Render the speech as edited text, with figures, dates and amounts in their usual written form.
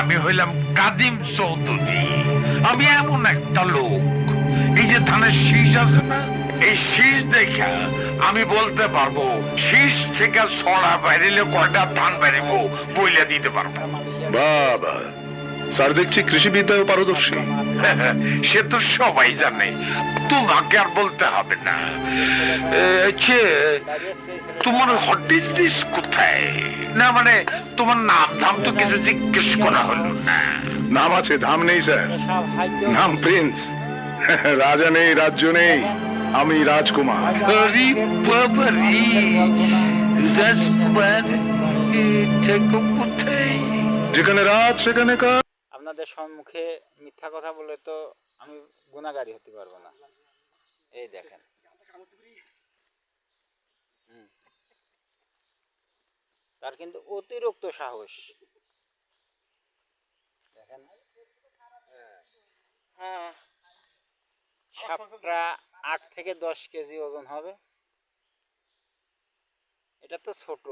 আমি হইলাম কাদিম চৌধুরী। আমি এমন একটা লোক, এই যে ধানের শীষ আছে না, এই শীষ দেখা আমি বলতে পারবো শীষ থেকে ছড়া বাইরিলে কয়টা ধান বেরিব বইলে দিতে পারবো। বাবা, স্যার দেখছি কৃষিবিদ্যায় পারদর্শী। সে তো সবাই জানে, তোমাকে আর বলতে হবে না। তোমার হটিস কোথায়? না মানে তোমার নাম ধাম তো কিছু জিজ্ঞেস করা হলো না। নাম আছে, ধাম নেই স্যার। নাম প্রিন্স। রাজা নেই, রাজ্য নেই, আমি রাজকুমার। আরে বাবারে, রাজকুমার থেকে কোথায়? যেখানে রাজ সেখানে কাজ। আপনাদের সম্মুখে মিথ্যা কথা বলে তো আমি গুনাহগারী হতে পারবো না। এই দেখেন, তার কিন্তু অতিরিক্ত সাহস। দেখেন, হ্যাঁ, সাপটা 8 থেকে 10 কেজি ওজন হবে। এটা তো ছোট,